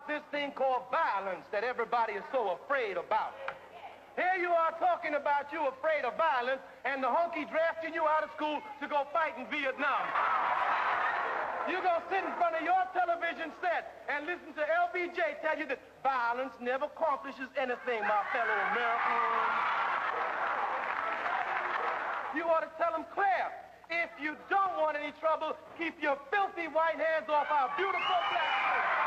this thing called violence that everybody is so afraid about. Here you are talking about you afraid of violence, and the honky drafting you out of school to go fight in Vietnam. You're going to sit in front of your television set and listen to LBJ tell you that violence never accomplishes anything, my fellow Americans. You ought to tell them, Claire, if you don't want any trouble, keep your filthy white hands off our beautiful black children.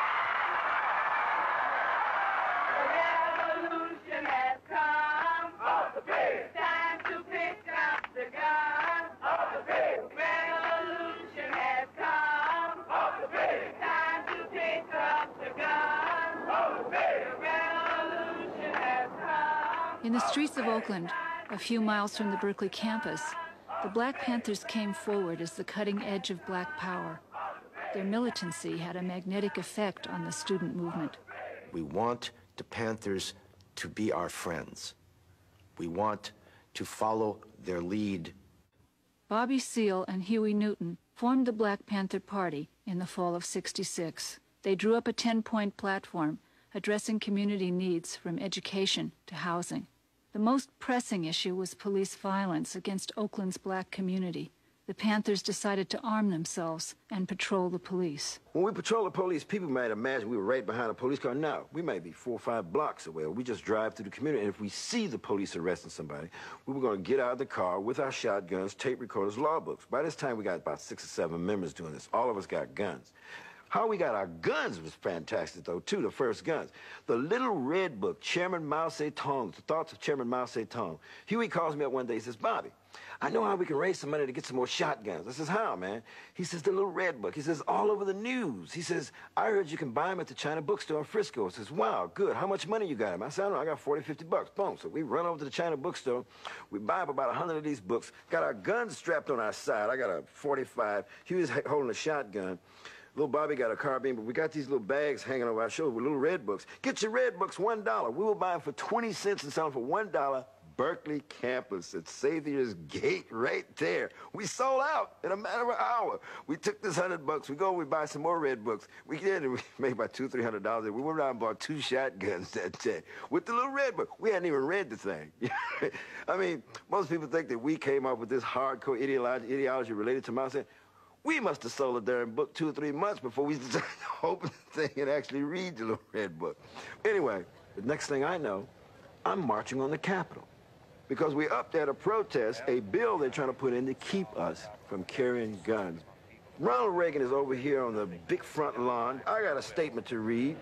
The revolution has come. Off the pig. Time to pick up the gun. Off the pig. Revolution has come. Off the pig. Time to pick up the gun. Off the pig. The revolution has come. In the streets of Oakland, a few miles from the Berkeley campus, the Black Panthers came forward as the cutting edge of black power. Their militancy had a magnetic effect on the student movement. We want the Panthers to be our friends. We want to follow their lead. Bobby Seale and Huey Newton formed the Black Panther Party in the fall of '66. They drew up a 10-point platform addressing community needs from education to housing. The most pressing issue was police violence against Oakland's black community. The Panthers decided to arm themselves and patrol the police. When we patrol the police, people might imagine we were right behind a police car. No, we may be 4 or 5 blocks away. We just drive through the community, and if we see the police arresting somebody, we were going to get out of the car with our shotguns, tape recorders, law books. By this time, we got about 6 or 7 members doing this. All of us got guns. How we got our guns was fantastic, though, too, the first guns. The little red book, Chairman Mao Zedong, the thoughts of Chairman Mao Zedong. Huey calls me up one day, he says, Bobby, I know how we can raise some money to get some more shotguns. I says, how, man? He says, the little red book. He says, all over the news. He says, I heard you can buy them at the China bookstore in Frisco. I says, wow, good. How much money you got him? I said, I don't know, I got 40, 50 bucks. Boom. So we run over to the China bookstore. We buy up about 100 of these books, got our guns strapped on our side. I got a 45. Huey's holding a shotgun. Little Bobby got a carbine, but we got these little bags hanging over our shoulder with little red books. Get your red books, $1. We will buy them for 20 cents and sell them for $1. Berkeley campus at Xavier's Gate right there. We sold out in a matter of an hour. We took this $100. We go, we buy some more red books. We did, and we made about $200, $300. We went around and bought 2 shotguns that day with the little red book. We hadn't even read the thing. I mean, most people think that we came up with this hardcore ideology related to Mao Zedong. We must have sold a darn book 2 or 3 months before we decided to open the thing and actually read the little red book. Anyway, the next thing I know, I'm marching on the Capitol. Because we upped at a protest, a bill they're trying to put in to keep us from carrying guns. Ronald Reagan is over here on the big front lawn. I got a statement to read.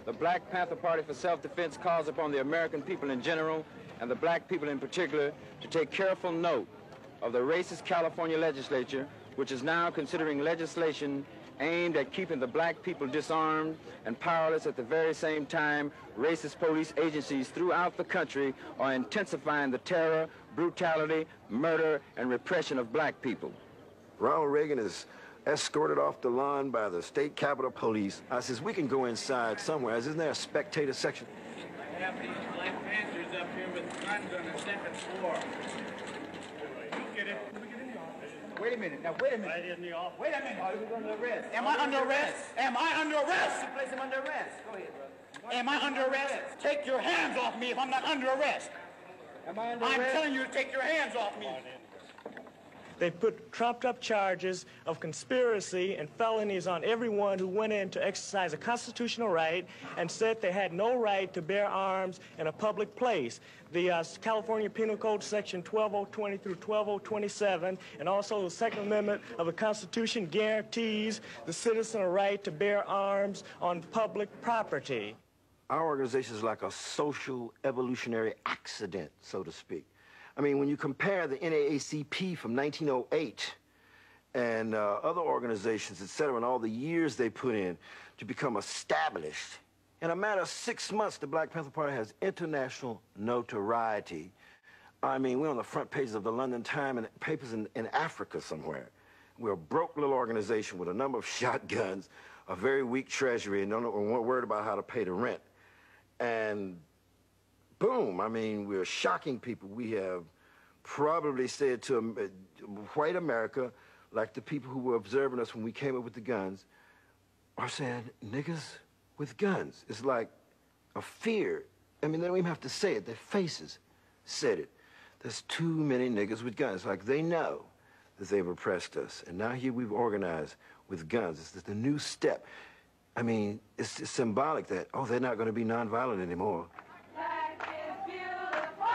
The Black Panther Party for Self-Defense calls upon the American people in general, and the black people in particular, to take careful note of the racist California legislature, which is now considering legislation aimed at keeping the black people disarmed and powerless. At the very same time, racist police agencies throughout the country are intensifying the terror, brutality, murder, and repression of black people. Ronald Reagan is escorted off the lawn by the state capitol police. I says, we can go inside somewhere. Isn't there a spectator section? I have these Black Panthers up here with guns on the second floor. You get it. Wait a minute. Now, wait a minute. Right in the office. Wait a minute. Are you under arrest? Am I under arrest? Am I under arrest? Place him under arrest. Go ahead, brother. Am I under arrest? Take your hands off me if I'm not under arrest. Am I under I'm arrest? telling you to take your hands off me. They put trumped-up charges of conspiracy and felonies on everyone who went in to exercise a constitutional right and said they had no right to bear arms in a public place. The California Penal Code Section 12020 through 12027, and also the Second Amendment of the Constitution guarantees the citizen a right to bear arms on public property. Our organization is like a social evolutionary accident, so to speak. I mean, when you compare the NAACP from 1908 and other organizations, et cetera, and all the years they put in to become established, in a matter of 6 months, the Black Panther Party has international notoriety. I mean, we're on the front pages of the London Times and papers in Africa somewhere. We're a broke little organization with a number of shotguns, a very weak treasury, and we're worried about how to pay the rent. And boom, I mean, we're shocking people. We have probably said to white America, like the people who were observing us when we came up with the guns, are saying, niggas, with guns. It's like a fear. I mean, they don't even have to say it. Their faces said it. There's too many niggas with guns. Like, they know that they've oppressed us. And now here we've organized with guns. It's the new step. I mean, it's symbolic that, oh, they're not going to be nonviolent anymore. Black is beautiful.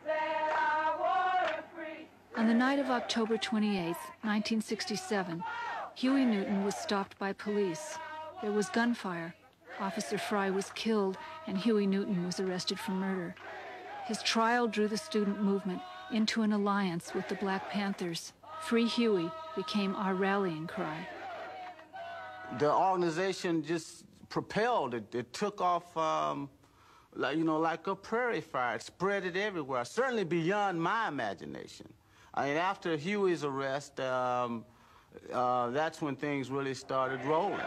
Set our water free. On the night of October 28, 1967, Huey Newton was stopped by police. There was gunfire. Officer Fry was killed, and Huey Newton was arrested for murder. His trial drew the student movement into an alliance with the Black Panthers. Free Huey became our rallying cry. The organization just propelled it. It took off, like a prairie fire. It spread it everywhere, certainly beyond my imagination. I mean, after Huey's arrest, that's when things really started rolling.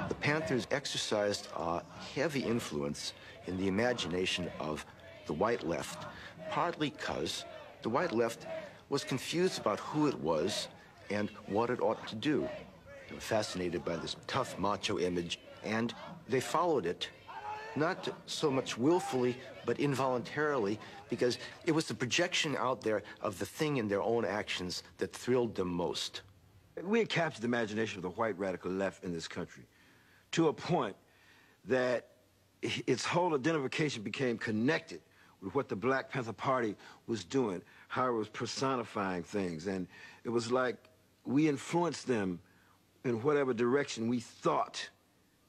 The Panthers exercised a heavy influence in the imagination of the white left, partly because the white left was confused about who it was and what it ought to do. They were fascinated by this tough macho image, and they followed it, not so much willfully, but involuntarily, because it was the projection out there of the thing in their own actions that thrilled them most. We had captured the imagination of the white radical left in this country to a point that its whole identification became connected with what the Black Panther Party was doing, how it was personifying things. And it was like we influenced them in whatever direction we thought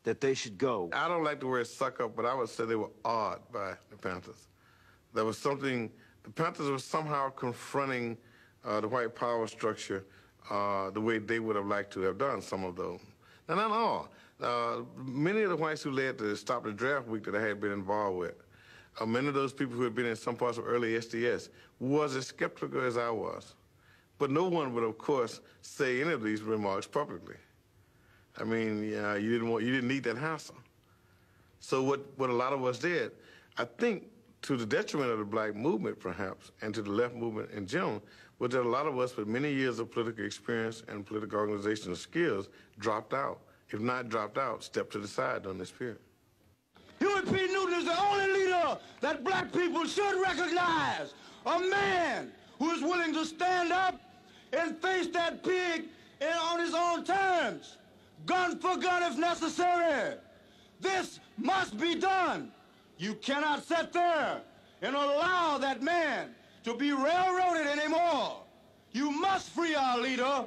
that they should go. I don't like the word suck up, but I would say they were awed by the Panthers. There was something, the Panthers were somehow confronting the white power structure the way they would have liked to have done some of those. Now, not all. Many of the whites who led to Stop the Draft Week that I had been involved with, many of those people who had been in some parts of early SDS was as skeptical as I was. But no one would, of course, say any of these remarks publicly. I mean, you didn't need that hassle. So what a lot of us did, I think to the detriment of the black movement, perhaps, and to the left movement in general, was that a lot of us with many years of political experience and political organizational skills dropped out. If not dropped out, stepped to the side during this period. Huey P. Newton is the only leader that black people should recognize. A man who is willing to stand up and face that pig on his own terms. Gun for gun if necessary. This must be done. You cannot sit there and allow that man to be railroaded anymore. You must free our leader.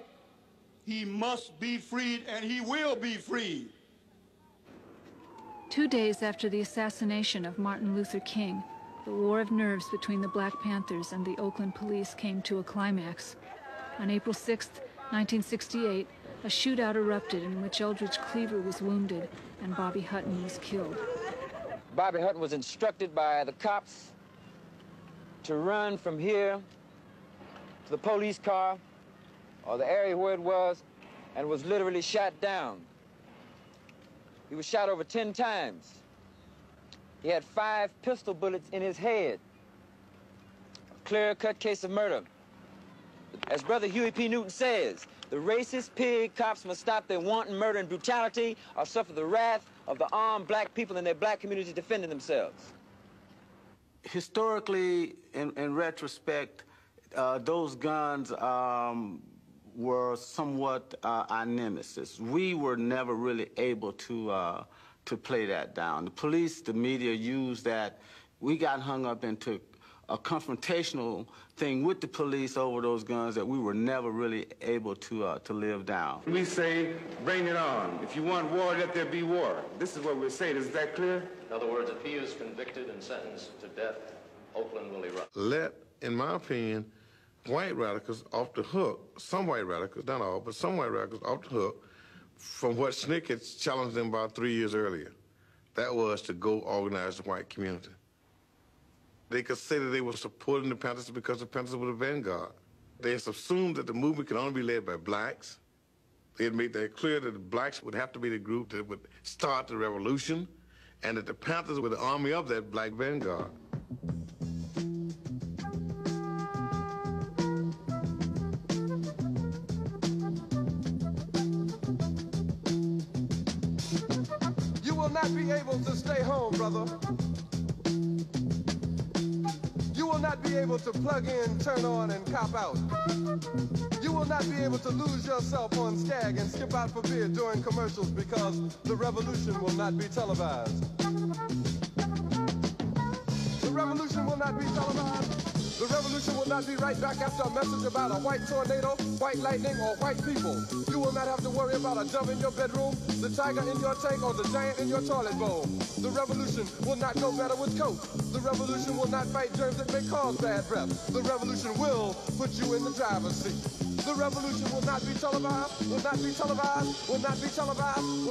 He must be freed, and he will be freed. 2 days after the assassination of Martin Luther King, the war of nerves between the Black Panthers and the Oakland police came to a climax. On April 6, 1968, a shootout erupted in which Eldridge Cleaver was wounded and Bobby Hutton was killed. Bobby Hutton was instructed by the cops to run from here to the police car or the area where it was, and was literally shot down. He was shot over 10 times. He had 5 pistol bullets in his head. A clear-cut case of murder. As Brother Huey P. Newton says, the racist pig cops must stop their wanton murder and brutality or suffer the wrath of the armed black people in their black communities defending themselves. Historically, in retrospect, those guns were somewhat our nemesis. We were never really able to play that down. The police, the media used that. We got hung up into a confrontational thing with the police over those guns that we were never really able to live down. We say, bring it on. If you want war, let there be war. This is what we say. Is that clear? In other words, if he is convicted and sentenced to death, Oakland will erupt. Let, in my opinion, white radicals off the hook, some white radicals, not all, but some white radicals off the hook from what Snick had challenged them about 3 years earlier. That was to go organize the white community. They could say that they were supporting the Panthers because the Panthers were the vanguard. They assumed that the movement could only be led by blacks They had made that clear that the blacks would have to be the group that would start the revolution, and that the Panthers were the army of that black vanguard. You will not be able to stay home, brother. You will not be able to plug in, turn on, and cop out. You will not be able to lose yourself on Skag and skip out for beer during commercials because the revolution will not be televised. The revolution will not be televised. The revolution will not be right back after a message about a white tornado, white lightning, or white people. You will not have to worry about a dove in your bedroom, the tiger in your tank, or the giant in your toilet bowl. The revolution will not go better with Coke. The revolution will not fight germs that may cause bad breath. The revolution will put you in the driver's seat. The revolution will not be televised, will not be televised, will not be televised.